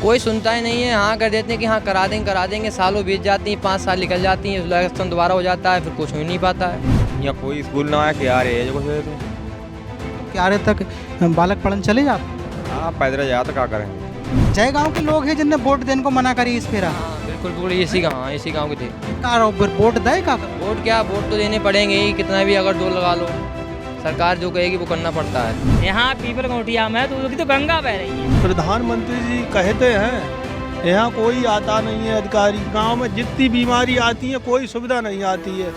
कोई सुनता ही नहीं है। हाँ कर देते हैं कि हाँ करा देंगे, सालों बीत जाती हैं, 5 साल निकल जाती हैं, इलेक्शन दोबारा हो जाता है, फिर कुछ हो ही नहीं पाता है। यहाँ कोई स्कूल ना आया कि आ रहे है जो कुछ है तो क्यारे तक बालक पढ़न चले जाते? हाँ पैदल जाते क्या करेंगे। जय गांव के लोग हैं जिनने वोट देने को मना करी इस फेरा। हाँ बिल्कुल पूरी इसी गाँव के थे। वोट दे का वोट क्या, वोट तो देने पड़ेंगे ही, कितना भी अगर जोर लगा लो, सरकार जो कहेगी वो करना पड़ता है। यहाँ पीपल गोटिया में तो गंगा बह रही है। प्रधानमंत्री जी कहते हैं यहाँ कोई आता नहीं है अधिकारी, गांव में जितनी बीमारी आती है कोई सुविधा नहीं आती है।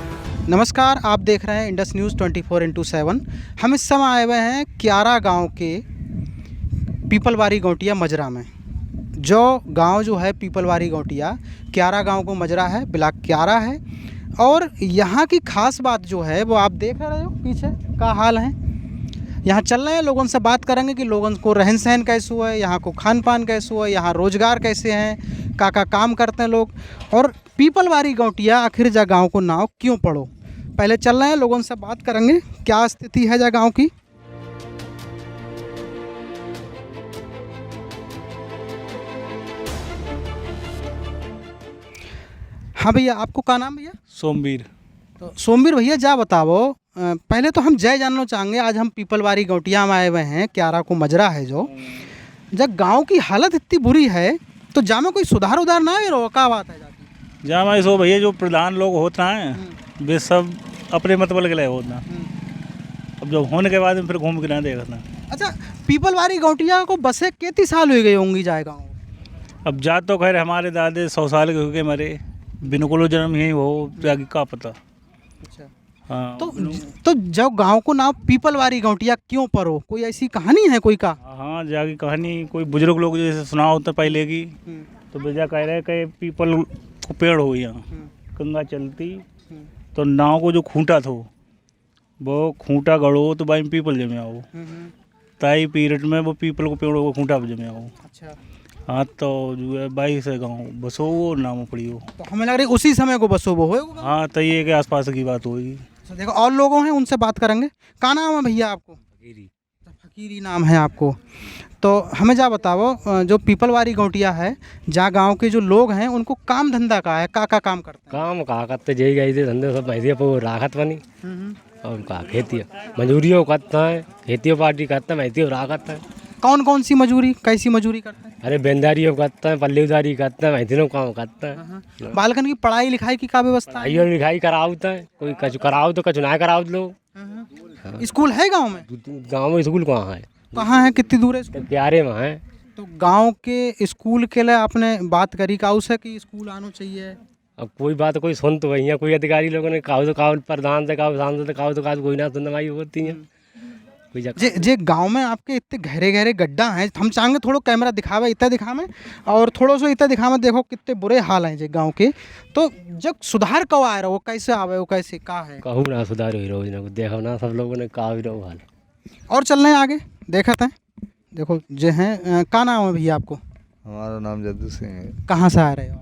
नमस्कार, आप देख रहे हैं इंडस न्यूज़ 24x7। हम इस समय आए हुए हैं क्यारा गांव के पीपलवारी गोटिया मजरा में। जो गांव जो है पीपलवारी गोटिया क्यारा गांव को मजरा है, ब्लॉक क्यारा है। और यहाँ की खास बात जो है वो आप देख रहे हो पीछे का हाल है। यहाँ चल रहे हैं, लोगों से बात करेंगे कि लोगों को रहन सहन कैसे हुआ है, यहाँ को खान पान कैसे हुआ है, यहाँ रोज़गार कैसे हैं, का काम करते हैं लोग, और पीपलवारी गोटिया आखिर जा गाँव को नाव क्यों पड़ो। पहले चल रहे हैं, लोगों से बात करेंगे क्या स्थिति है जा गाँव की। हाँ भैया, आपको क्या नाम भैया? सोमवीर। तो सोमवीर भैया जा बताओ, पहले तो हम जय जानना चाहेंगे। आज हम पीपलवारी गोटिया में आए हुए हैं, क्यारा को मजरा है जो। जब गांव की हालत इतनी बुरी है तो जा में कोई सुधार उधार ना है, रोका बात है जाती जहाँ मैं सो भैया जो प्रधान लोग होता है वे सब अपने मतलब के लिए होता। अब जब होने के बाद फिर घूम के ना देखना। अच्छा, पीपलवारी गोटिया को बसे कितनी साल हो गई होंगी जाए गाँव? अब जा तो खैर हमारे दादे 100 साल के हो गए मरे, बिल्कुल जन्म यही हो जाके का पता। अच्छा, हाँ तो जब गांव को नाम पीपलवारी गोटिया क्यों पड़ो, कोई ऐसी कहानी है कोई का? हाँ जाके कहानी कोई बुजुर्ग लोग जैसे सुना होता पहले की, तो बेजा कह रहे कि पीपल को पेड़ हो यहाँ गंगा चलती तो नाव को जो खूंटा था वो खूंटा गड़ो तो भाई पीपल जमे आओ, ताई पीरियड में वो पीपल को पेड़ को खूंटा जमे आओ। अच्छा, हाँ तो जो है 22 है गाँव बसो वो नाम पड़ी हो, तो हमें लग रही उसी समय को बसो वो होगा। हाँ तो ये के आसपास की बात होगी। तो देखो और लोगों हैं, उनसे बात करेंगे। क्या नाम है भैया आपको? फकीरी नाम है आपको। तो हमें जा बताओ, जो पीपलवारी गोटिया है जहाँ गांव के जो लोग हैं उनको काम धंधा का है, का काम करते हैं? काम कहा करते जय गई थे धंधे सब भैंसिया पर राखत बनी और कहा खेती मजूरियों करता है, खेती पार्टी करता है, भैंसियों राखत है। कौन कौन सी मजूरी, कैसी मजूरी करते हैं? अरे बेंदारियों करता है, पल्लेदारी करता है, भैंसियों काम करता है। बालकन की पढ़ाई लिखाई की क्या व्यवस्था है? आइयो लिखाई करावता है, कोई कछु कराओ तो कछु ना कराओ लोग। स्कूल है गांव में? गाँव में स्कूल कहाँ है? कहाँ है, कितनी दूर है स्कूल? क्यारे में है। तो गांव के स्कूल के लिए आपने बात करी का उसे कि स्कूल आना चाहिए? अब कोई बात कोई सुन तो वही है, कोई अधिकारी लोगों ने कहा तो कहा, प्रधान से कहा, सांसद से कहा तो कहा, कोई ना सुनवाई होती है। जे गांव में आपके इतने गहरे गहरे गड्ढा हैं, हम चाहेंगे थोड़ा कैमरा दिखावे, इतना दिखावे और थोड़ा सा इतना दिखावे, देखो कितने बुरे हाल हैं जे गांव के। तो जब सुधार कब आ रहा, वो कैसे आवे, वो कैसे का है? कहूँ ना सुधार ही रोज ना देखो ना, सब लोगों ने कहा भी रहो हाल। और चल रहे हैं आगे, देखा था। देखो जो हैं, का नाम है भैया आपको? हमारा नाम जद्दू सिंह है। कहाँ से आ रहे हो?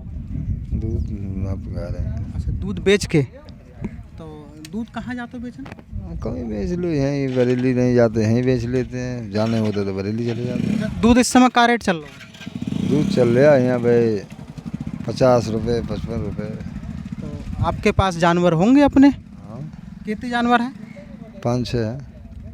दूध आप गा रहे हैं। अच्छा, दूध बेच के। तो दूध कहाँ जाते हो बेचने? कहीं बेच लो, यहीं बरेली नहीं जाते, यहीं बेच लेते हैं, जाने होते तो बरेली चले जाते हैं। दूध इस समय का रेट चल रहा है? दूध चल रहा है यहाँ भाई 50 रुपये 55 रुपये। तो आपके पास जानवर होंगे अपने? हाँ, कितने जानवर हैं? 5-6 हैं।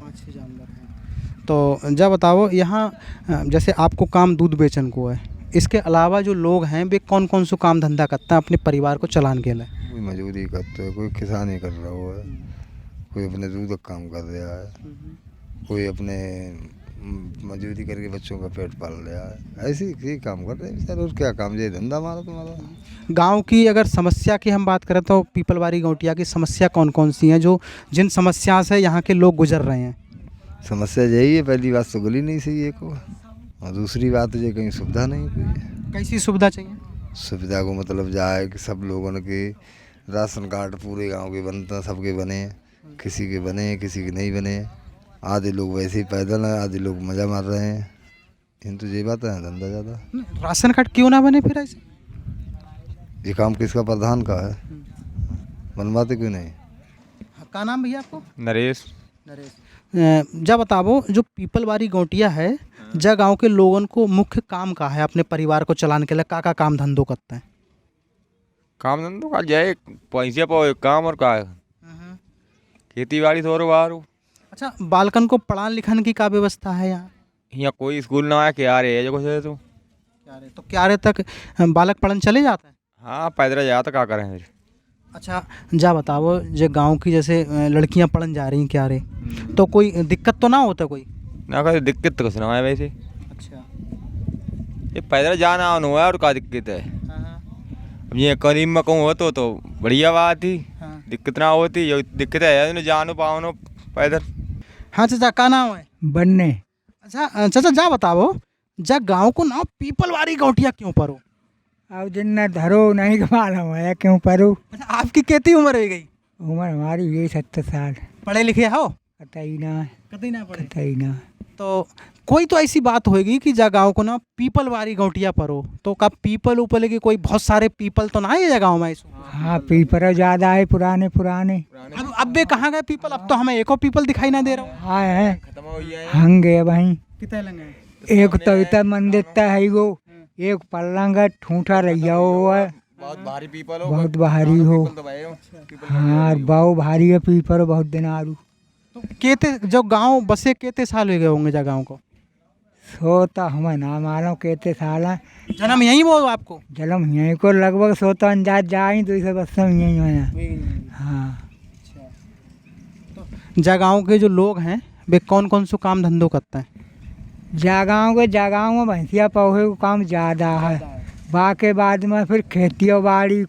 5-6 जानवर हैं। तो जब बताओ यहाँ, जैसे आपको काम दूध बेचन को है, इसके अलावा जो लोग हैं वे कौन कौन सा काम धंधा करते हैं अपने परिवार को चलाने के लिए? कोई मजदूरी करते है, कोई किसानी कर रहा हुआ है, कोई अपने दूध का काम कर रहा है, कोई अपने मजदूरी करके बच्चों का पेट पाल रहा है, ऐसे ही काम कर रहे हैं सर। और क्या काम, ये धंधा हमारा तुम्हारा। गांव की अगर समस्या की हम बात करें तो पीपलवारी गोटिया की समस्या कौन कौन सी हैं जो जिन समस्या से यहाँ के लोग गुजर रहे हैं? समस्या यही है, पहली बात तो गली नहीं सही है को, और दूसरी बात ये कहीं सुविधा नहीं कोई। कैसी सुविधा चाहिए? सुविधा को मतलब जाए कि सब लोगों के राशन कार्ड पूरे गांव के बनते हैं, सबके बने, किसी के बने किसी के नहीं बने। आधे लोग वैसे ही पैदल हैं, आधे लोग मज़ा मार रहे हैं। इन तो ये बात है, धंधा ज़्यादा। राशन कार्ड क्यों ना बने फिर ऐसे? ये काम किसका, प्रधान का है, बनवाते क्यों नहीं? क्या नाम भैया आपको? नरेश। नरेश। जब बताओ, जो पीपलवारी गोटिया है जा गांव के लोगों को मुख्य काम का है अपने परिवार को चलाने के लिए का काम धंधों करते हैं? काम धंधो का जाए पैसे पाओ काम और का है खेती बाड़ी थोड़ो बाहर अच्छा, बालकन को पढ़ाने लिखाने की क्या व्यवस्था है यहाँ? यहाँ कोई स्कूल ना है क्या रे जो कुछ है तो तो क्यारे तक बालक पढ़ने चले जाते हैं? हाँ पैदल जाता क्या करें फिर। अच्छा, जा बताओ, जो गांव की जैसे लड़कियां पढ़ने जा रही हैं क्यारे, तो कोई दिक्कत तो ना होता कोई? ना कोई दिक्कत तो कुछ ना है वैसे। अच्छा। ये पैदल जाना आना हुआ है और क्या दिक्कत है। अब ये करीब में कहूँ हो तो बढ़िया बात थी। दिक्कत ना होती, ये दिक्कत है जानो पाओ पैदल। हाँ चाचा, का नाम है? बनने। अच्छा चाचा, जा बताओ, जा गांव को नाम पीपलवारी गौटिया क्यों परो? अब जिन्ना धरो नहीं मालूम है क्यों परो। अच्छा, आपकी कितनी उम्र है गई? उम्र हमारी यही 70 साल। पढ़े लिखे हो? कतई ना। कतई ना पढ़े? कतई ना। तो कोई तो ऐसी बात होगी कि जा गांव को ना पीपलवारी गौटिया परो, तो का पीपल ऊपल की कोई बहुत सारे पीपल तो ना है ये गाँव में? हाँ, पीपल ज़्यादा है, पुराने पुराने। अब वे कहाँ गए पीपल? अब तो हमें एको पीपल दिखाई ना दे रहा हूँ। हाँ है, हंगे भाई। कितने लगे? एक तो इतना मंदिर है वो, एक पलंग है, ठूठा रहिया हुआ है, बहुत भारी पीपल हो, बहुत भारी हो। हाँ, बहुत भारी है पीपल, बहुत दिन आरू। तो केते जो गांव बसे केते साल हो गए होंगे जा गांव को? सो तो हमें ना मालूम कितने साल है। जन्म यहीं वो आपको? जन्म यहीं को लगभग सो तो अंदाज जाए तो इसे बस यहीं होया। हाँ। जा गांव के जो लोग हैं वे कौन कौन से काम धंधों करते हैं? जागाओं में भैंसिया पौहे का काम ज़्यादा है। बाकी बाद में फिर खेतियों बाड़ी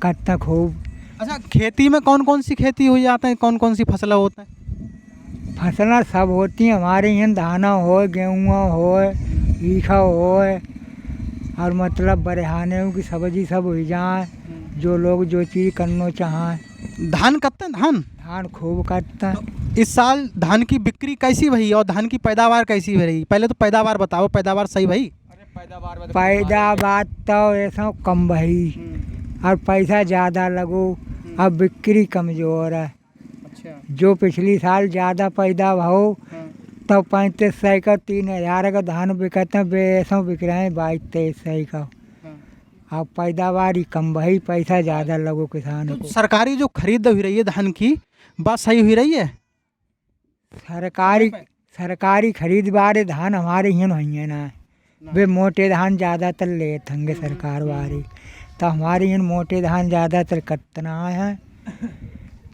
करता खूब। अच्छा, खेती में कौन कौन सी खेती हो जाते हैं, कौन कौन सी फसलें होते हैं? फसलें सब होती हैं हमारे यहाँ, धाना हो, गेहूँ हो, ईखा हो, और मतलब बरहाने की सब्जी सब हो जाए, जो लोग जो चीज़ करना चाहें। धान करते हैं? धान खूब करते हैं। तो इस साल धान की बिक्री कैसी भई और धान की पैदावार कैसी रही? पहले तो पैदावार बताओ, पैदावार सही भई? पैदावार तो ऐसा कम भई और पैसा ज़्यादा लगो, अब बिक्री कमज़ोर है। अच्छा। जो पिछली साल ज़्यादा पैदा हो तो 3500 का 3000 का धान बिकते हैं, ऐसा बिक रहे हैं 22-2300 का। अब पैदावार ही कम भाई, पैसा ज़्यादा लगो किसान को। सरकारी जो खरीद हुई रही है धान की, बात सही हुई रही है? सरकारी खरीद बारे धान हमारे यहाँ नहीं है ना, वे मोटे धान ज़्यादातर लेते होंगे सरकार वाले, तो हमारे यहाँ मोटे धान ज़्यादातर कटना है।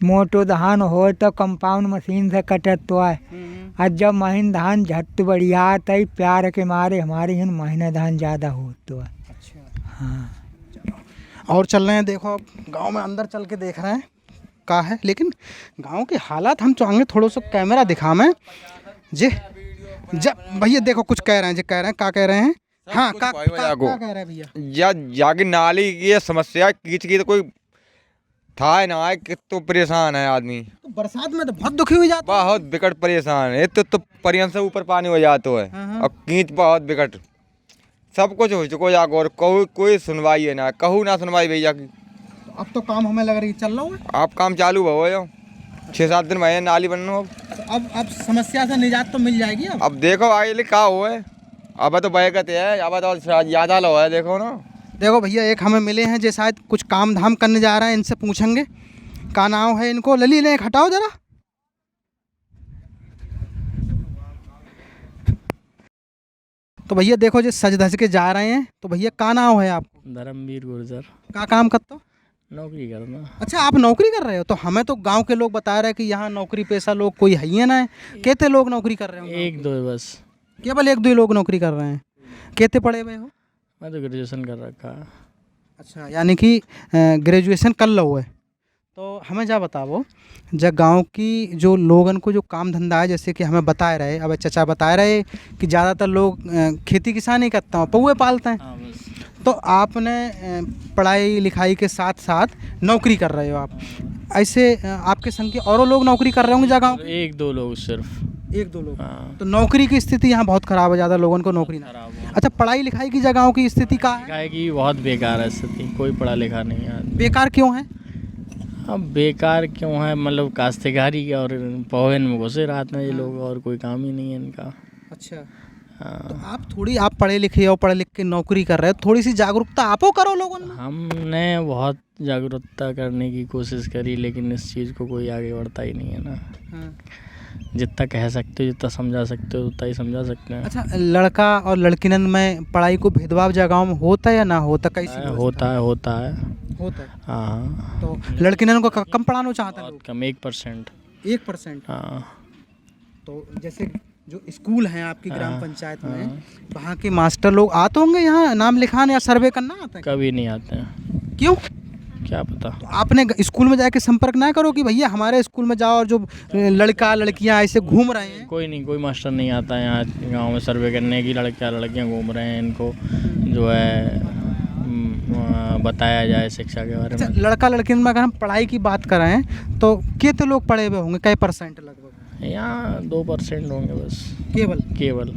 मोटो धान हो तो कंपाउंड मशीन से कटत तो है, और जब महीन धान झट बढ़िया तई प्यार के मारे हमारे यहाँ महीना धान ज़्यादा हो तो है। हाँ। और चल रहे हैं, देखो गांव में अंदर चल के देख रहे हैं का है, लेकिन गांव के हालात हम चाहेंगे थोड़ा सा कैमरा दिखा मैं जी। जब भैया देखो कुछ कह रहे हैं, क्या कह रहे हैं? हाँ, क्या कह रहे हैं भैया? जाके नाली की समस्या कीच की तो कोई था ना है कि तो परेशान है आदमी। तो बरसात में तो बहुत दुखी हो जाता है। बहुत बिकट परेशान है, तो परियन से ऊपर पानी हो जाता है और कीच बहुत बिकट, सब कुछ हो चुका जाकर और कोई सुनवाई है ना, कहूँ ना सुनवाई भैया की। तो अब तो काम हमें लग रही चल रहा है। आप काम चालू हो 6-7 दिन में नाली बनना। अब समस्या से निजात तो मिल जाएगी। अब देखो आगे क्या हुआ है, अब तो बैकत है, अब तो ज़्यादा लो है। देखो ना, देखो भैया एक हमें मिले हैं जो शायद कुछ काम धाम करने जा रहे हैं, इनसे पूछेंगे क्या नाम है इनको। लली ले हटाओ जरा। तो भैया देखो जो सज धज के जा रहे हैं, तो भैया क्या नाम है आपको? धर्मवीर गुर्जर। क्या काम करते हो? नौकरी करना। अच्छा, आप नौकरी कर रहे हो? तो हमें तो गांव के लोग बता रहे हैं कि यहाँ नौकरी पेशा लोग कोई है ही ना है। कितने लोग नौकरी कर रहे हो? 1-2 बस। केवल 1-2 लोग नौकरी कर रहे हैं। कितने पढ़े हुए हो? मैं तो ग्रेजुएशन कर रखा। अच्छा, यानी कि ग्रेजुएशन कर लो है। तो हमें जा बताओ, जब गांव की जो लोगन को जो काम धंधा है, जैसे कि हमें बता रहे, अब चचा बता रहे कि ज़्यादातर लोग खेती किसानी करते हैं, पौए पालते हैं। तो आपने पढ़ाई लिखाई के साथ साथ नौकरी कर रहे हो आप, ऐसे आपके संग के और लोग नौकरी कर रहे होंगे जगह? 1-2 लोग सिर्फ। 1-2 लोग। तो नौकरी की स्थिति यहाँ बहुत ख़राब है, ज़्यादा लोगों को नौकरी ना। अच्छा, पढ़ाई लिखाई की जगहों की स्थिति क्या है? कि बहुत बेकार है स्थिति, कोई पढ़ा लिखा नहीं है। बेकार क्यों है? अब बेकार क्यों है मतलब काश्तकारी और पौधन में घुसे रहते हैं ये लोग, और कोई काम ही नहीं है इनका। अच्छा, हाँ। तो आप पढ़े लिखे हो, पढ़े लिख के नौकरी कर रहे हो, थोड़ी सी जागरूकता आपो करो लोगों में। हमने बहुत जागरूकता करने की कोशिश करी, लेकिन इस चीज़ को कोई आगे बढ़ता ही नहीं है ना। हाँ। जितना कह सकते हो, जितना समझा सकते हो, उतना ही समझा सकते हैं। अच्छा, लड़का और लड़किनन में पढ़ाई को भेदभाव जगहों में होता है या ना होता, कैसी व्यवस्था होता है होता है? हाँ। तो लड़किनन को कम पढ़ाना चाहते हैं बहुत कम, 1%। 1%। हाँ। तो जैसे जो स्कूल हैं आपकी ग्राम पंचायत में, वहाँ के मास्टर लोग आते होंगे यहाँ नाम लिखाने या सर्वे करना आता है? कभी नहीं आते हैं। क्यों? क्या पता। तो आपने स्कूल में जाके संपर्क ना करो कि भैया हमारे स्कूल में जाओ, और जो लड़का लड़कियां ऐसे घूम रहे हैं? कोई नहीं, कोई मास्टर नहीं आता है यहाँ गांव में सर्वे करने की। लड़कियां घूम रहे हैं, इनको जो है बताया जाए शिक्षा के बारे में। अच्छा, लड़का लड़कियों में अगर हम पढ़ाई की बात करें तो कितने लोग पढ़े हुए होंगे, कई % लगभग? यहाँ 2% होंगे बस, केवल।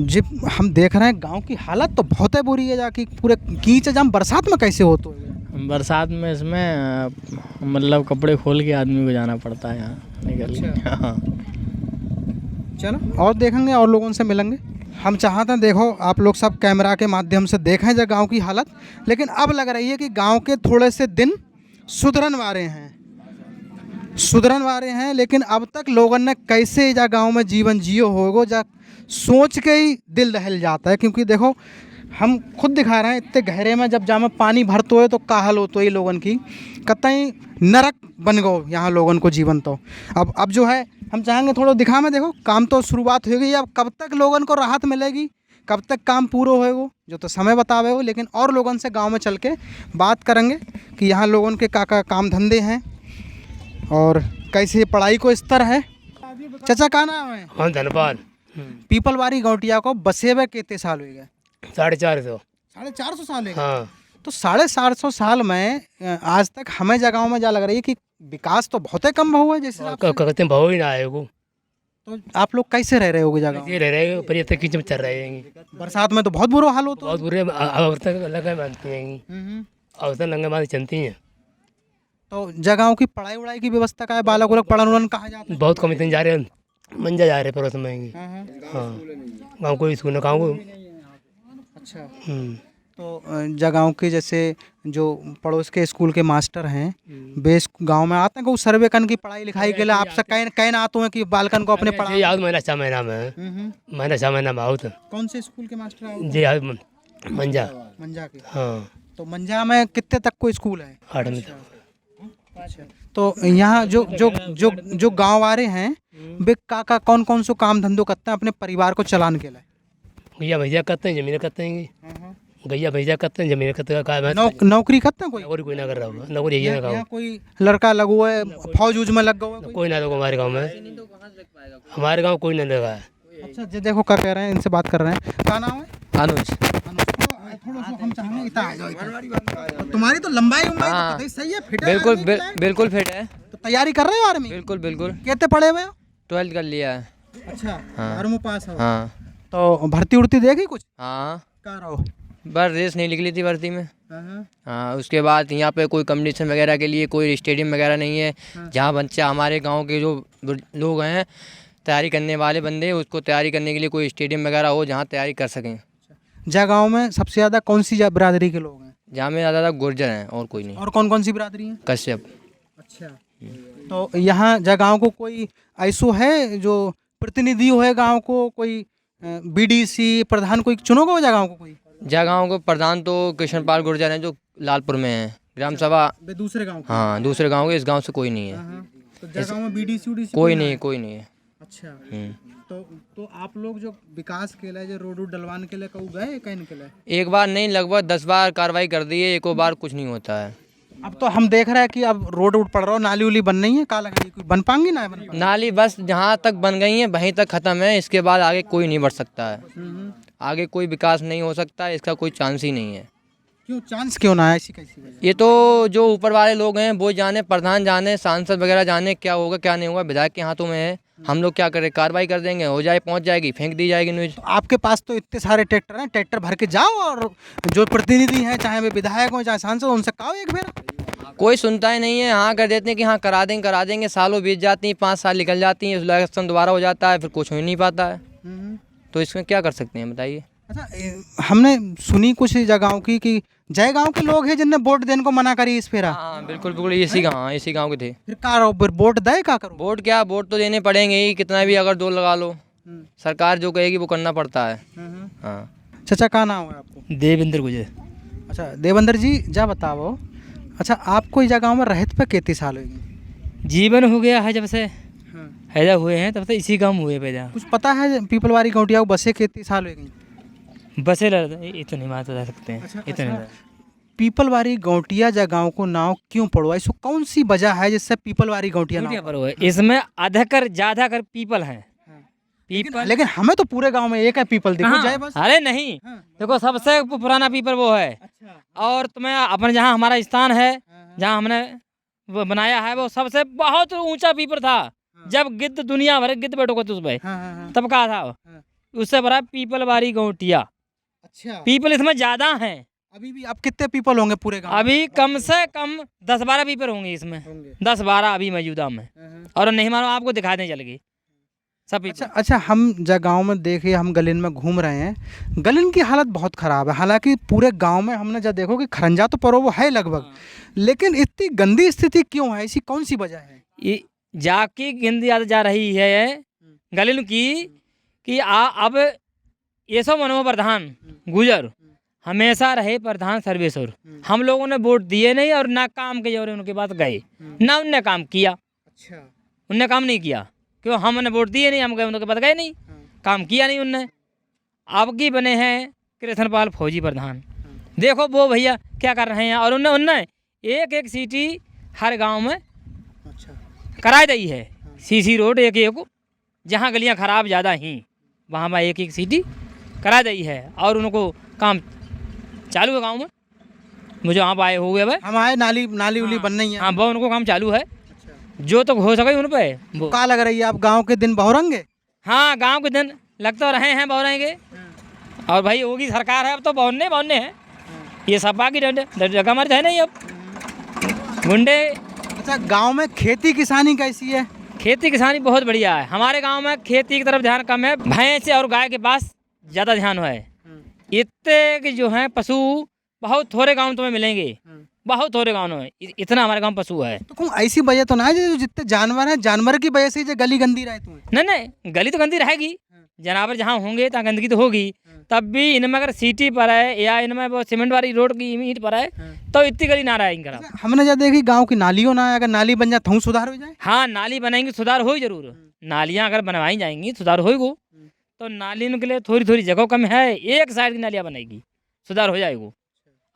जब हम देख रहे हैं गांव की हालत तो बहुत है बुरी है, जाके पूरे कीचड़ जाम बरसात में कैसे हो? तो बरसात में इसमें मतलब कपड़े खोल के आदमी को जाना पड़ता है यहाँ निकल के। हाँ। चलो और देखेंगे और लोगों से मिलेंगे। हम चाहते हैं, देखो आप लोग सब कैमरा के माध्यम से देखें जो गांव की हालत, लेकिन अब लग रही है कि गांव के थोड़े से दिन सुधरन वाले हैं, लेकिन अब तक लोगों ने कैसे जा गांव में जीवन जियो होगो, जा सोच के ही दिल दहल जाता है। क्योंकि देखो हम खुद दिखा रहे हैं, इतने गहरे में जब जामे पानी भरतो है तो का हाल होतो है लोगन की, कतई नरक बन गो यहाँ लोगन को जीवन। तो अब जो है हम चाहेंगे थोड़ा दिखा में, देखो काम तो शुरुआत हो गई, अब कब तक लोगन को राहत मिलेगी, कब तक काम पूरा होएगो जो तो समय बतावे हो। लेकिन और लोगन से गांव में चल के बात करेंगे कि यहाँ लोगन के का काम धंधे हैं और कैसे पढ़ाई को स्तर है। चाचा का नाम है? हाँ, धनपाल। पीपलवारी गौटिया को बसे हुए कितने साल हो गए? 450। 450 साल है। हाँ। तो 450 साल में आज तक हमें जगहों में जा लग रही है कि विकास तो बहुत ही कम हुआ है। जैसे कहते हैं भाव ही ना आए को। तो आप लोग कैसे रह रहे होगे जगह? ये रह रहे पर ये तक कीचड़ चल रहे हैं। बरसात में तो बहुत बुरा हाल होता है। बहुत बुरे औरतें लंगे बांधती हैं, औरतें लंगे बांध चलती हैं। तो जगहों की पढ़ाई वढ़ाई की व्यवस्था का है? बालक वालक पढ़न उड़न कहाँ जाते हैं? बहुत कम इतने जा रहे हैं, मंजा जा रहे हैं पड़ोस में। हाँ, गाँव को स्कूल गाँव को। अच्छा, तो जगहों के जैसे जो पड़ोस के स्कूल के मास्टर हैं वे गांव में आते हैं को सर्वे करने की पढ़ाई लिखाई के लिए आपसे कहना आते हैं कि बालकन को अपने पढ़ा? याद महीना 6 महीना में, महीना 6 महीना में आओ। कौन से स्कूल के मास्टर आओ? जी याद मंजा के। हाँ। तो मंजा में कितने तक को स्कूल है? 8वीं। अच्छा, तो यहाँ जो गाँव वाले हैं वे का कौन कौन सो काम धंधों करते हैं अपने परिवार को चलाने के लिए? गैया भैया करते हैं, जमीन करते हैं। गैया भैया करते हैं, जमीन करते हैं। नौकरी करते हैं? कोई ना कर रहा होगा। नौकरी यही है। कोई लड़का लगो है फौज उज में लग गया? कोई ना लगा हमारे गाँव में। हमारे गाँव कोई नहीं लगा है। अच्छा, जो देखो क्या कह रहे हैं, इनसे बात कर रहे हैं। क्या नाम है? अनुज। हम चाहेंगे इतना आ जाओ। तुम्हारी तो लंबाई तो सही है, फिट है? बिल्कुल फिट है। तो तैयारी कर रहे हो आर्मी? बिल्कुल। कितने पढ़े हुए हो? 12th कर लिया है। अच्छा, हाँ। आर्मी पास हो? हाँ। तो भर्ती उड़ती देखी कुछ? हाँ, कहाँ रहो? बस रेस नहीं निकली थी भर्ती में। हाँ, उसके बाद यहाँ पे कोई कंपटीशन वगैरह के लिए कोई स्टेडियम वगैरह नहीं है जहाँ बच्चा हमारे गांव के जो लोग हैं तैयारी करने वाले बंदे, उसको तैयारी करने के लिए कोई स्टेडियम वगैरह हो जहाँ तैयारी कर सकें। जहाँ गाँव में सबसे ज़्यादा कौन सी बिरादरी के लोग हैं? जहाँ में ज़्यादा गुर्जर हैं और कोई नहीं। और कौन सी बिरादरी है? कश्यप। अच्छा, तो यहाँ जगहों को कोई ऐसो है जो प्रतिनिधि है गांव को, कोई बीडीसी प्रधान कोई चुनोगे हो जगहों को? कोई जगहों को प्रधान तो कृष्णपाल गुर्जर हैं जो लालपुर में है, ग्राम सभा दूसरे गांव। हाँ, दूसरे गांव के, इस गांव से कोई नहीं है। तो जगहों में बीडीसी कोई नहीं है। अच्छा, तो आप लोग जो विकास के लिए जो रोड डलवाने के लिए कहू गए कहीं के लिए? एक बार नहीं, लगभग 10 बार कार्रवाई कर दी है, एको बार कुछ नहीं होता है। अब तो हम देख रहे हैं कि अब रोड पड़ रहा हो, नाली उली बन नहीं है, का लग रही है बन पाएंगी ना? नाली बस जहाँ तक बन गई है वहीं तक खत्म है, इसके बाद आगे कोई नहीं बढ़ सकता है। आगे कोई विकास नहीं हो सकता है, इसका कोई चांस ही नहीं है। क्यों चांस क्यों ना है? ऐसी कैसी वजह? ये तो जो ऊपर वाले लोग हैं वो जाने, प्रधान जाने, सांसद वगैरह जाने क्या होगा क्या नहीं होगा, विधायक के हाथों में है। हम लोग क्या करें, कार्रवाई कर देंगे, हो जाए पहुंच जाएगी, फेंक दी जाएगी न्यूज। तो आपके पास तो इतने सारे ट्रैक्टर हैं, ट्रैक्टर भर के जाओ और जो प्रतिनिधि हैं चाहे वे विधायक हो चाहे सांसद, उनसे कहो एक बार कोई सुनता ही नहीं है। हाँ कर देते हैं कि हाँ करा देंगे, सालों बीत जाती हैं, 5 साल निकल जाती हैं, इलेक्शन दोबारा हो जाता है, फिर कुछ हो ही नहीं पाता है। तो इसमें क्या कर सकते हैं बताइए। अच्छा, हमने सुनी कुछ जगहों की कि जय गांव के लोग हैं जिनने वोट देने को मना करी इस फेरा। हाँ बिल्कुल इसी गाँव के थे। फिर फिर वोट दे क्या करो? वोट तो देने पड़ेंगे ही, कितना भी अगर दो लगा लो, सरकार जो कहेगी वो करना पड़ता है। हाँ। चाचा का नाम है आपको? देवेंद्र गुजर। अच्छा देवेंद्र जी, जा बताओ। अच्छा, आपको इस जगह में रहते पे कितने साल हुए? जीवन हो गया है जब से पैदा हुए हैं तब से इसी गाँव में हुए पैदा। कुछ पता है पीपलवारी गौटिया को बसे कितने साल हुए? बसे इतनी बात बता सकते हैं। अच्छा, इतने पीपलवारी गौटिया जगहों को नाम क्यों पड़वा? इसको कौन सी वजह है जिससे पीपलवारी गौटिया नाम पर हुआ है? इसमें अधिकतर ज्यादा कर पीपल हैं। लेकिन हमें तो पूरे गांव में एक है पीपल, देखो जाए बस। अरे नहीं, देखो सबसे पुराना पीपल वो है। और तुम्हें अपने जहाँ हमारा स्थान है, जहाँ हमने वो बनाया है, वो सबसे बहुत ऊंचा पीपल था। जब गिद्ध दुनिया भर गिद्ध बैठो तो उसमें तब कहा था, उससे बड़ा पीपलवारी गौटिया। अच्छा, पीपल इसमें ज्यादा हैं। अभी भी अब कितने पीपल होंगे पूरे गांव? अभी कम से कम 10-12 पीपल होंगे इसमें, 10-12 अभी मौजूदा में। और नहीं मानो आपको दिखा दें चल गई सब। अच्छा, हम जगहों में देखे, हम गलिन में घूम रहे हैं, गलिन की हालत बहुत ख़राब है। हालांकि पूरे गांव में हमने जब देखो कि खरंजा तो परो वो है लगभग, लेकिन इतनी गंदी स्थिति क्यों है? इसी कौन सी वजह है? ये जाकी गंदी आदत जा रही है गलिन की कि अब ये सब मनोहर प्रधान गुजर हमेशा रहे प्रधान सर्वेश्वर। हम लोगों ने वोट दिए नहीं और ना काम के जोरे उनके पास गए, ना उनने काम किया। अच्छा, उनने काम नहीं किया क्यों? हमने वोट दिए नहीं, हम गए उनके पास गए नहीं, काम किया नहीं उनने। अब की बने हैं कृष्णपाल फौजी प्रधान, देखो वो भैया क्या कर रहे हैं। और उनने एक सीटी हर गांव में करा दी है। सीसी रोड एक जहाँ गलियां खराब ज़्यादा ही वहाँ पर एक सीटी करा दी है। और उनको काम चालू है गांव में, मुझे वहाँ आए हो गए भाई, हम आए नाली उली बन रही है। हाँ वो उनको काम चालू है। जो तो हो सके उन पे वो क्या लग रही है आप गांव के दिन बहुरेंगे? हाँ गांव के दिन लग तो रहे हैं बहुरेंगे। और भाई होगी सरकार है अब तो बहुने हैं। ये सब बाकी जगह हमारे है नहीं अब गुंडे। अच्छा, गांव में खेती किसानी कैसी है? खेती किसानी बहुत बढ़िया है हमारे गांव में। खेती की तरफ ध्यान कम है, भैंस और गाय के पास ज़्यादा ध्यान है। इतने कि जो हैं पशु बहुत थोड़े गांव तुम्हें मिलेंगे, बहुत थोड़े गाँव में इतना हमारे गांव पशु है। तो कौन ऐसी वजह तो ना है जो जितने जानवर हैं, जानवर की वजह से जो गली गंदी रहे? तुम्हें नहीं गली तो गंदी रहेगी, जानवर जहाँ होंगे तहाँ गंदगी तो होगी। तब भी इनमें अगर सिटी पर है या इनमें वो सीमेंट वाली रोड की ईंट पर है तो इतनी गली ना रहेगी खराब। हमने जब देखी गांव की नालियों ना, अगर नाली बन जाए तो सुधार हो जाए। हाँ नाली बनाएंगे सुधार हो जरूर। नालियाँ अगर बनवाई जाएंगी सुधार होएगा। तो नालियों के लिए थोड़ी जगह कम है, एक साइड की नालियाँ बनेगी सुधार हो जाएगा।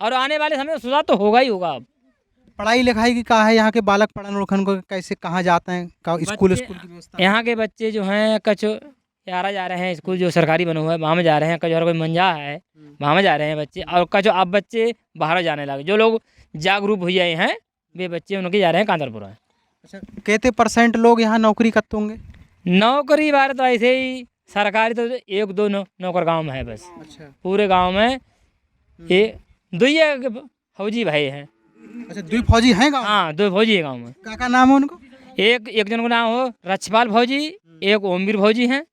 और आने वाले समय में सुधार तो होगा ही होगा। अब पढ़ाई लिखाई की कहा है यहाँ के बालक पढ़न लिखन को कैसे कहाँ जाते हैं? स्कूल की व्यवस्था? यहाँ के बच्चे जो हैं कच यारा जा रहे हैं स्कूल जो सरकारी बना हुआ है वहाँ में जा रहे हैं। कच और कोई मंजा है वहाँ में जा रहे हैं बच्चे। और कच अब बच्चे बाहर जाने लगे, जो लोग जागरूक हो जाए हैं वे बच्चे उनके जा रहे हैं कांदरपुर। अच्छा, कितने % लोग यहाँ नौकरी करते होंगे? नौकरी बार तो ऐसे ही सरकारी तो 1-2 नौकर गाँव में है बस। अच्छा, पूरे गाँव में ये 2 फौजी भाई हैं। अच्छा, 2 फौजी हैं गाँव? हाँ 2 फौजी है गाँव में। क्या नाम है उनको? एक जन का नाम हो रक्षपाल फौजी, एक ओमवीर फौजी हैं,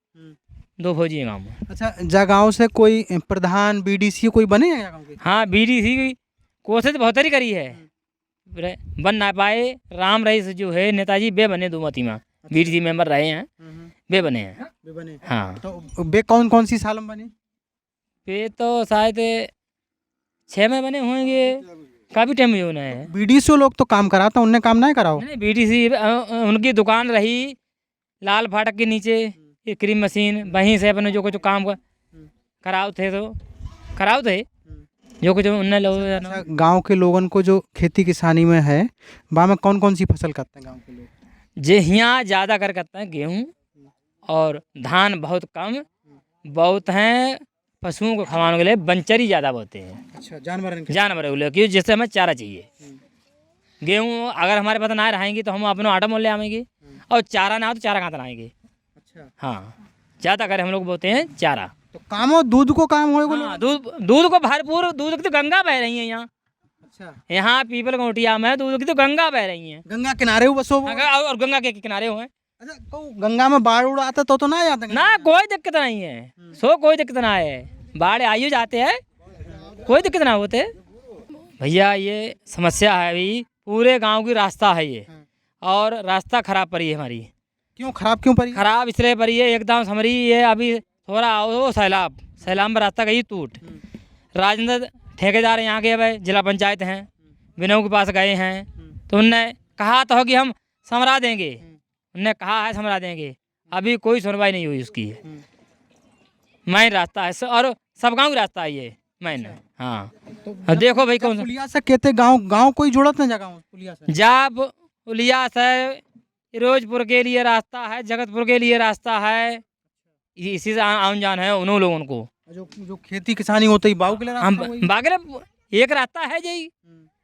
2 फौजी हैं गाँव में। अच्छा, जगहों से कोई प्रधान BDC कोई बने हैं गाँव के? हाँ BDC की कोशिश बहुत ही करी है, बन ना पाए। राम रईस जो है नेताजी वे बने दुमती में BDC मेंबर रहे हैं, वे बने हैं। हाँ तो वे कौन सी साल में बने? वे तो शायद 6 में बने होंगे, काफ़ी टाइम भी होना है। BDC लोग तो काम कराता, उनने काम नहीं कराओ? नहीं BDC उनकी दुकान रही लाल फाटक के नीचे, ये क्रीम मशीन, वहीं से अपने जो कुछ काम कराओ थे जो कुछ उनने लोग। गांव के लोगों को जो खेती किसानी में है वहाँ में कौन सी फसल करते हैं गांव के लोग? जे यहाँ ज़्यादा करते हैं गेहूँ और धान बहुत कम बहुत हैं। पशुओं को खवाने के लिए बंचरी ज़्यादा बोते हैं। अच्छा, जानवर के लिए क्योंकि जिससे हमें चारा चाहिए। गेहूँ अगर हमारे पास ना रहेंगी तो हम अपने आटा मोल ले आएंगे, और चारा ना हो तो चारा कहाँ आएंगे। अच्छा, हाँ ज़्यादा कर हम लोग बोते हैं चारा। तो काम हो दूध को काम हो? हाँ, दूध को भरपूर, दूध की तो गंगा बह रही है यहाँ। अच्छा, यहाँ पीपल गौटिया में दूध की तो गंगा बह रही है, गंगा किनारे हो बसो वो? और गंगा के किनारे हुए अच्छा, तो गंगा में बाढ़ उड़ आता तो ना जाता ना, कोई दिक्कत नहीं है, सो कोई दिक्कत ना है, बाढ़ आयु जाते हैं, कोई दिक्कत ना होते भैया। ये समस्या है अभी पूरे गांव की, रास्ता है ये, और रास्ता खराब पड़ी है हमारी। क्यों खराब क्यों पड़ी? खराब इसलिए पड़ी है, एकदम समरी ये अभी थोड़ा वो सैलाब में रास्ता गई टूट। राजेंद्र ठेकेदार यहाँ के अब जिला पंचायत हैं, विनोद के पास गए हैं, तो उनने कहा तो कि हम समरा देंगे, उनने कहा है समरा देंगे, अभी कोई सुनवाई नहीं हुई उसकी। मेन रास्ता है और सब गांव की रास्ता है ये मेन। हाँ, अब देखो भाई कौन पुलिया से कहते गांव कोई जुड़त नहीं जगह पुलिया से? जाप पुलिया से फिरोजपुर के लिए रास्ता है, जगतपुर के लिए रास्ता है, इसी से आन जान है उन लोगों को। जो खेती किसानी होती है बाऊ के लिए हम रास्ता वही? बागले एक रास्ता है जी,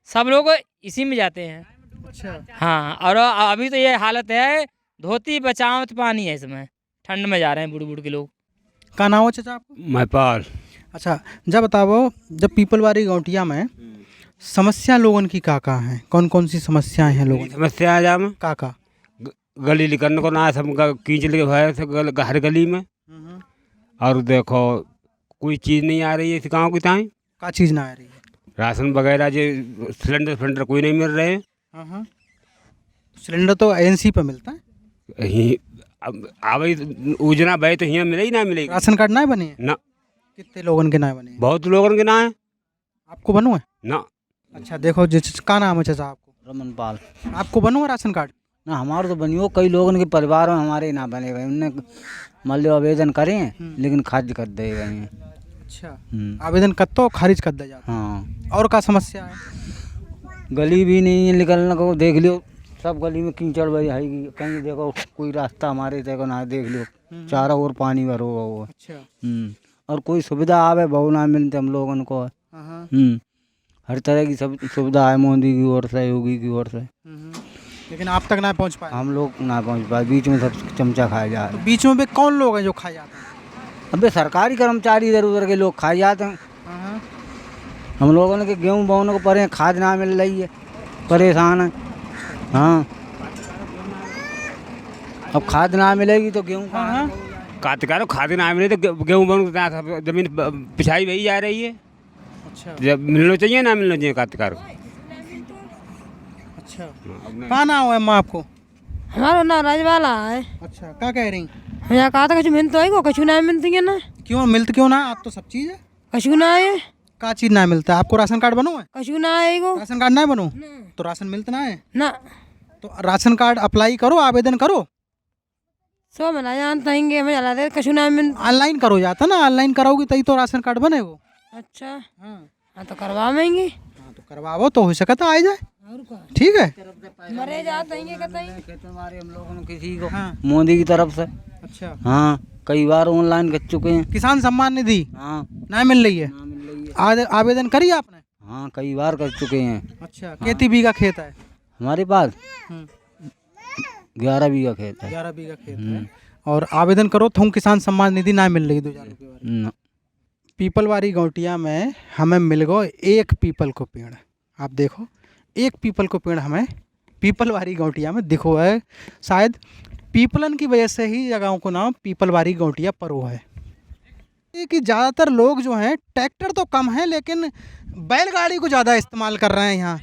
सब लोग इसी में जाते हैं। अच्छा, हाँ, और अभी तो ये हालत है, धोती बचाओ तो पानी है, इसमें ठंड में जा रहे हैं बूढ़ बूढ़ के लोग। का नाम है चाचा आपको? महिपाल। अच्छा, जब बताओ, जब पीपलवारी गौटिया में समस्या लोगन की का है, कौन कौन सी समस्याएं हैं लोगों की? समस्या है जाम का गली निकलने को ना, सब कीचड़ के भय से हर गली में, और देखो कोई चीज़ नहीं आ रही है इस गाँव की ताई। का चीज़ ना आ रही है? राशन वगैरह जो सिलेंडर कोई नहीं मिल रहे हैं। हाँ, सिलेंडर तो एजेंसी पे मिलता है। अब योजना भाई तो यहाँ मिले ही ना मिलेगी। राशन कार्ड ना बने हैं? ना। कितने लोगन के ना बने हैं? बहुत लोगों के ना है। आपको बनो है? ना। अच्छा, देखो जिस का नाम है चाचा आपको? रमन पाल। आपको बनो है राशन कार्ड? ना, हमारे तो बनियो, कई लोगों के परिवार में हमारे ना बने हुए, उनने मान लो आवेदन करे लेकिन खारिज कर दे गए हैं। अच्छा, आवेदन करते हो खारिज कर दे जाते? हाँ। और क्या समस्या है? गली भी नहीं है निकलने को, देख लियो सब गली में कीचड़ भरी है, कहीं देखो कोई रास्ता हमारे देखो ना, देख लियो चारों ओर पानी भरो हुआ। अच्छा, और कोई सुविधा आवे बहु ना मिलते हम लोगों को। हर तरह की सब सुविधा है मोदी की ओर से, योगी की ओर से, लेकिन आप तक ना पहुंच पाए? हम लोग ना पहुंच पाए, बीच में सब चमचा खाए जा रहे हैं। बीच में भी कौन लोग हैं जो खाए जाते हैं? अबे सरकारी कर्मचारी इधर उधर के लोग खाए जाते हैं। हम लोगों ने के गेहूँ बोने को परे, खाद ना मिल रही है, परेशान है। हाँ, अब खाद ना मिलेगी तो गेहूँ कहाँ? काश्तकारों खाद ना मिले तो गेहूँ बन जमीन पिछाई वही जा रही है। अच्छा, जब मिलना चाहिए ना मिलना चाहिए काश्तकारों। अच्छा, कहाँ नाम है अम्मा आपको? हमारा नाम राजवाला है। अच्छा, क्या कह रही? यहाँ कहा था कछु मिलता है, कछु ना मिलती है ना। क्यों मिलत क्यों ना? आप तो सब चीज़ है। कछु ना है। का चीज़ ना मिलता है? आपको राशन कार्ड बनो है? कछु ना है गो। राशन कार्ड ना बनो तो राशन मिलता ना है ना। तो राशन कार्ड अप्लाई करो, आवेदन करो। सो मैं जानता है, हमें जला दे, कछु ना मिल। ऑनलाइन करो जाता ना, ऑनलाइन करोगी तभी तो राशन कार्ड बने वो। अच्छा, हाँ तो करवाएंगे। हाँ, तो करवाओ तो हो सकता आ जाए। ठीक है, मरे जाते हैं हमारे हम लोगों ने किसी को हाँ। मोदी की तरफ से। अच्छा, हाँ, कई बार ऑनलाइन कर चुके हैं। किसान सम्मान निधि हाँ, ना मिल रही है? ना मिल रही है। आवेदन करी आपने? हाँ, कई बार कर चुके हैं। अच्छा, कितनी बीघा खेत है हमारे पास? 11 बीघा खेत है। 11 बीघा खेत है। और आवेदन करो तो किसान सम्मान निधि ना मिल रही 2000 रुपये। पीपलवारी गौटिया में हमें मिल गो एक पीपल को पेड़। आप देखो, एक पीपल को पेड़ हमें पीपलवारी गौटिया में दिखो है। शायद पीपलन की वजह से ही जगहों को नाम पीपलवारी गौटिया परो है। ये कि ज़्यादातर लोग जो हैं, ट्रैक्टर तो कम है लेकिन बैलगाड़ी को ज़्यादा इस्तेमाल कर रहे हैं यहाँ।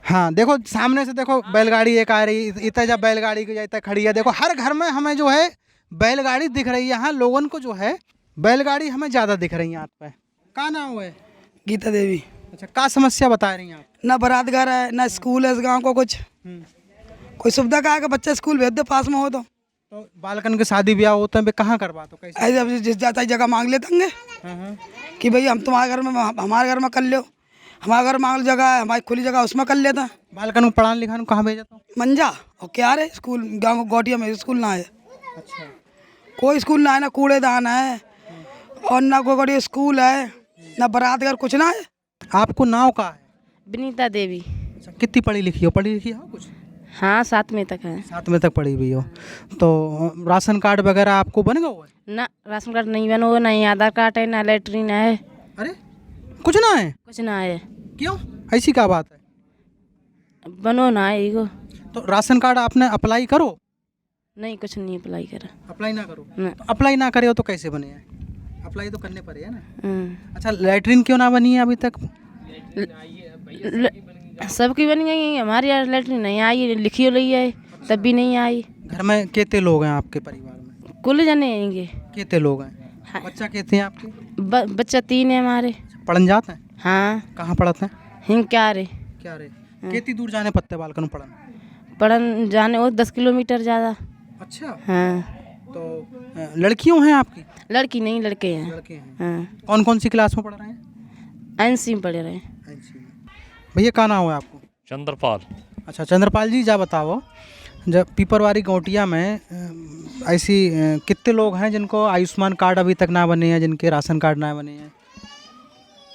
हाँ, देखो सामने से देखो बैलगाड़ी एक आ रही, इतना जब बैलगाड़ी की जाता खड़ी है, देखो हर घर में हमें जो है बैलगाड़ी दिख रही है। यहाँ लोगों को जो है बैलगाड़ी हमें ज़्यादा दिख रही है यहाँ पे। क्या नाम है? गीता देवी। अच्छा, क्या समस्या बता रही हैं आप? ना बारात घर है, ना स्कूल है इस गांव को, कुछ कोई सुविधा कहा कि बच्चा स्कूल भेज दे पास में हो तो बालकन के शादी ब्याह होते हैं, कहाँ करवा तो कैसे? ऐसे अब जिस जाता है जगह मांग लेते होंगे कि भाई हम तुम्हारे घर में, हमारे घर में कर लो, हमारे घर मांग जगह है, हमारी खुली जगह उसमें कर लेता। बालकन को पढ़ाने लिखाने कहाँ भेजा तो? मंजा और क्या रे स्कूल, गाँव गौटिया में स्कूल ना है। अच्छा, कोई स्कूल ना है, ना कूड़ेदान है और ना कोई स्कूल है, ना बारात घर, कुछ ना है। आपको नाव का है? विनीता देवी। अच्छा, कितनी पढ़ी लिखी हो? पढ़ी लिखी हो कुछ? हाँ, 7वीं तक है। 7वीं तक पढ़ी हुई हो। तो राशन कार्ड वगैरह आपको बन गया है? ना, राशन कार्ड नहीं बना हुआ, ना ही आधार कार्ड है, ना लेटरिन है। अरे कुछ ना है? कुछ ना है। क्यों ऐसी क्या बात है? बनो ना आएगो। तो राशन कार्ड आपने अप्लाई करो? नहीं, कुछ नहीं अप्लाई करा। अप्लाई ना करो? नहीं। तो अप्लाई ना करे हो तो कैसे बने हैं? अप्लाई तो करने पड़े है ना। अच्छा, लैट्रिन क्यों ना बनी है अभी तक? सबकी बन गई है, हमारी यार लेटरिन नहीं आई, लिखी रही है तब भी नहीं आई। घर में कितने लोग हैं आपके परिवार में? कुल जने आएंगे। कितने लोग हैं? हाँ। बच्चा कितने हैं आपके? बच्चा 3 है हमारे। पढ़न जाते हैं? हाँ। कहाँ पढ़ते हैं? हिंग क्या रे कितनी दूर जाने पत्ते बालकन पढ़न? पढ़न जाने वो 10 किलोमीटर ज़्यादा। अच्छा। हाँ। तो लड़कियों हैं आपकी? लड़की नहीं, लड़के हैं। लड़के हैं। हाँ। कौन कौन सी क्लास में पढ़ रहे हैं? एनसी में पढ़े रहे। भैया क्या नाम है आपको? चंद्रपाल। अच्छा चंद्रपाल जी, जा बताओ, जब पीपरवारी गौटिया में ऐसी कितने लोग हैं जिनको आयुष्मान कार्ड अभी तक ना बने हैं, जिनके राशन कार्ड ना बने हैं?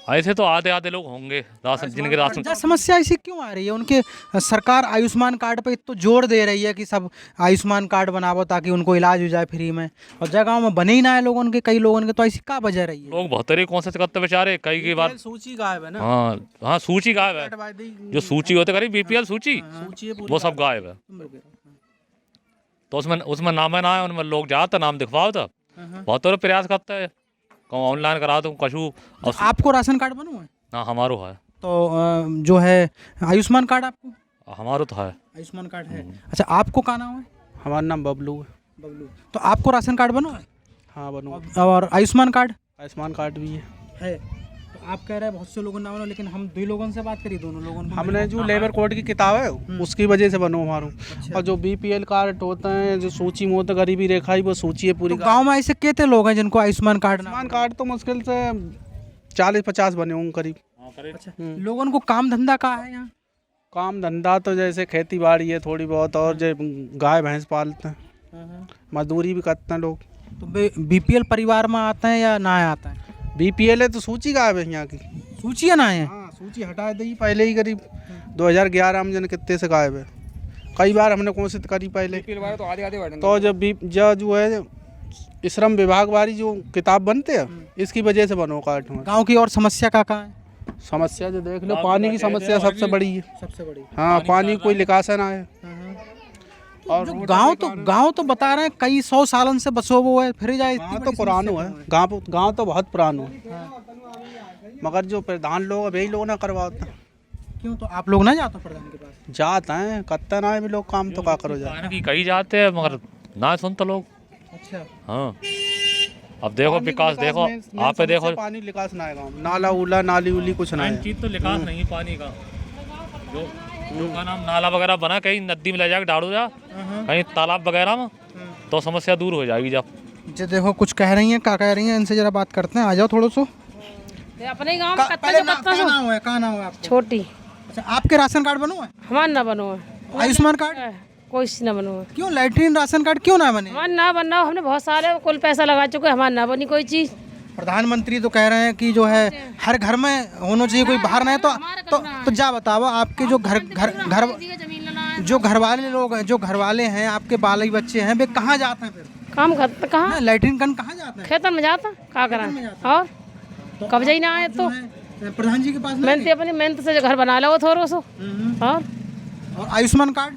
ऐसे तो आधे आधे लोग होंगे राशन, जिनके राशन। क्या समस्या ऐसी क्यों आ रही है? उनके सरकार आयुष्मान कार्ड पे तो जोर दे रही है कि सब आयुष्मान कार्ड बनाओ ताकि उनको इलाज हो जाए फ्री में, और जगहों में बने ही ना है लोगों के, कई लोगों के। तो ऐसी क्या वजह रही है? लोग बहुत तरीके कौन से करते बेचारे, कई बार सूची गायब है ना। हाँ हाँ, सूची गायब है। जो सूची होते करीब BPL सूची, वो सब गायब है। तो उसमें नाम है ना, उनमें लोग जाते नाम दिखवाओ तो बहुत तरह प्रयास करते हैं, कहूँ ऑनलाइन करा दूँ कशु। तो आपको राशन कार्ड बनो है? हाँ हमारो है। तो जो है आयुष्मान कार्ड आपको? हमारो तो है, आयुष्मान कार्ड है। अच्छा, आपको क्या नाम है? हमारा नाम बबलू है। बबलू। तो आपको राशन कार्ड बनो है? हाँ बनू। और आयुष्मान कार्ड? आयुष्मान कार्ड भी है। तो आप कह रहे हैं बहुत से लोगों ने बनो, लेकिन हम 2 लोगों से बात करी, दोनों लोगों को हमने जो लेबर कोड की किताब है उसकी वजह से बनो हमारो। और जो BPL कार्ड होते हैं, जो सूची में होता गरीबी रेखा ही, वो सूची है पूरी। तो गांव में ऐसे कितने लोग हैं जिनको आयुष्मान कार्ड ना? आयुष्मान कार्ड तो मुश्किल से 40-50 बने होंगे करीब। अच्छा, लोगों को काम धंधा कहाँ है यहाँ? काम धंधा तो जैसे खेती बाड़ी है थोड़ी बहुत, और जो गाय भैंस पालते हैं, मजदूरी भी करते हैं लोग। तो BPL परिवार में आते हैं या ना आते हैं? BPL है तो सूची गायब है यहाँ की। सूची है ना है? हाँ, सूची हटा दी पहले ही करीब 2011 में, जन कितने से गायब है। कई बार हमने कोशिश करी पहले, तो जब जो है श्रम विभाग वाली जो किताब बनते हैं, इसकी वजह से बनो कार्ड। गाँव की और समस्या का है? समस्या जो देख लो, पानी की समस्या सबसे बड़ी है। सबसे बड़ी? हाँ, पानी कोई निकासा ना है। और गांव तो बता रहे हैं कई 100 सालन से बसो वो है, फिर जाए। गाँव तो पुरानो है, गाँव तो बहुत पुरानो है, मगर जो प्रधान लोग वही लोग ना करवाते। क्यों? तो आप लोग ना जाते प्रधान के पास? जाते हैं, करते ना है भी लोग काम, तो क्या करो जाए। कहीं जाते हैं मगर ना सुनते लोग। अच्छा। हाँ, अब देखो विकास, देखो आप देखो पानी निकास ना है गाँव में, नाला उला नाली उली कुछ ना है। चीज तो विकास नहीं है पानी का। जो का नाम नाला वगैरह बना, कहीं नदी में ले जाकर डालो जा, कहीं तालाब वगैरह में, तो समस्या दूर हो जाएगी। जब जो देखो कुछ कह रही हैं, क्या कह रही हैं, इनसे जरा बात करते हैं। आ जाओ थोड़ा सा। अपने गांव में कहाँ नाम है आपका? छोटी। अच्छा, आपके राशन कार्ड बनो है? हमारा ना बनो है। आयुष्मान कार्ड? कोई ना बनो है। क्यों? लैट्रिन राशन कार्ड क्यों ना बने? हमारा ना बनना, हमने बहुत सारे कुल पैसा लगा चुके, हमारा ना बनी कोई चीज़। प्रधानमंत्री तो कह रहे हैं कि जो है हर घर में होना चाहिए, कोई बाहर नहीं। तो जा बताओ, आपके जो जो घर वाले लोग हैं, जो घर वाले हैं, आपके बाल बच्चे हैं, वे कहाँ जाते हैं फिर? काम करते कहाँ? लैट्रिन कहाँ जाते हैं? खेतन में जाता, क्या करा और कब्जा ही ना आए तो प्रधान जी के पास मेहनत अपनी मेहनत से घर बना लो थोड़ा सो। और आयुष्मान कार्ड?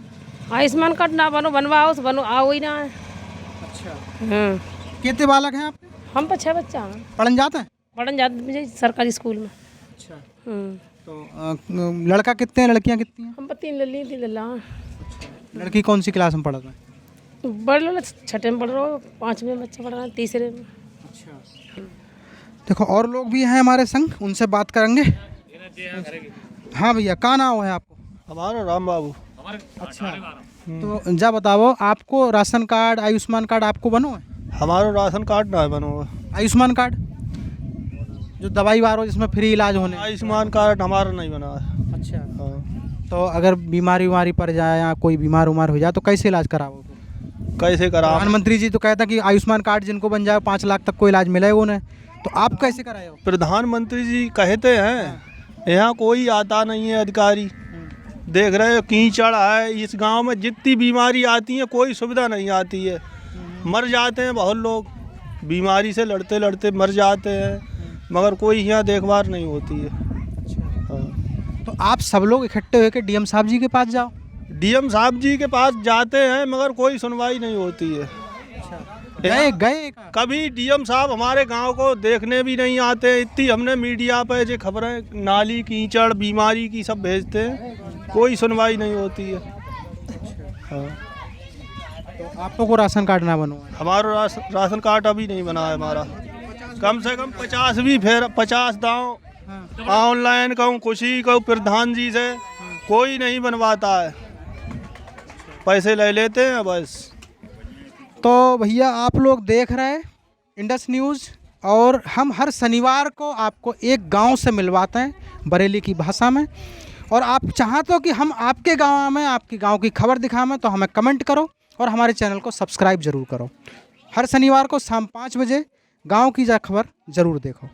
आयुष्मान कार्ड ना बनो, बनवाओ तो बनो, आओ ही ना है। अच्छा। कितने बालक हैं आपके? हम पर 6 बच्चा हैं। पढ़न जाते हैं? पढ़न जाते सरकारी स्कूल में। अच्छा। तो लड़का कितने हैं, लड़कियां कितनी हैं? हम पर 3 लल्ली 3 लल्ला। लड़की कौन सी क्लास में पढ़ता है? बड़ लो, 6ठे में पढ़ रहा हूँ, 5वें में बच्चा पढ़ रहा है, 3रे में। अच्छा। देखो और लोग भी हैं हमारे संग, उनसे बात करेंगे। हाँ भैया, क्या नाम है आपको? हमारा राम बाबू। अच्छा, तो जा बताओ, आपको राशन कार्ड आयुष्मान कार्ड आपको बनो है? हमारा राशन कार्ड ना बनो है। आयुष्मान कार्ड जो दवाई वारो जिसमें फ्री इलाज होने? आयुष्मान कार्ड हमारा नहीं बना है। अच्छा। तो अगर बीमारी पड़ जाए या कोई बीमार हो जाए तो कैसे इलाज कराओगे? कैसे करा? प्रधानमंत्री जी तो कहता कि आयुष्मान कार्ड जिनको बन जाए 5 लाख तक को इलाज मिलेगा उन्हें, तो आप कैसे कराए हो? प्रधानमंत्री जी कहते हैं, यहाँ कोई आता नहीं है अधिकारी। देख रहे हो कीचड़ है इस गांव में, जितनी बीमारी आती है कोई सुविधा नहीं आती है। मर जाते हैं बहुत लोग, बीमारी से लड़ते लड़ते मर जाते हैं, मगर कोई यहाँ देखभाल नहीं होती है। तो आप सब लोग इकट्ठे होकर डीएम साहब जी के पास जाओ। डीएम साहब जी के पास जाते हैं मगर कोई सुनवाई नहीं होती है। गए कभी डीएम साहब हमारे गांव को देखने भी नहीं आते। इतनी हमने मीडिया पे जो खबरें नाली कीचड़ बीमारी की सब भेजते हैं, कोई सुनवाई नहीं होती है। हाँ। तो आपको को राशन कार्ड ना बनवा? हमारा राशन कार्ड अभी नहीं बना है हमारा। कम से कम 50 दाव ऑनलाइन कहूँ, खुशी कहूँ, प्रधान जी से कोई नहीं बनवाता है, पैसे ले लेते हैं बस। तो भैया आप लोग देख रहे हैं इंडस न्यूज़, और हम हर शनिवार को आपको एक गांव से मिलवाते हैं बरेली की भाषा में। और आप चाहते हो कि हम आपके गांव में आपके गांव की खबर दिखाएं तो हमें कमेंट करो और हमारे चैनल को सब्सक्राइब ज़रूर करो। हर शनिवार को शाम 5 बजे गांव की खबर ज़रूर देखो।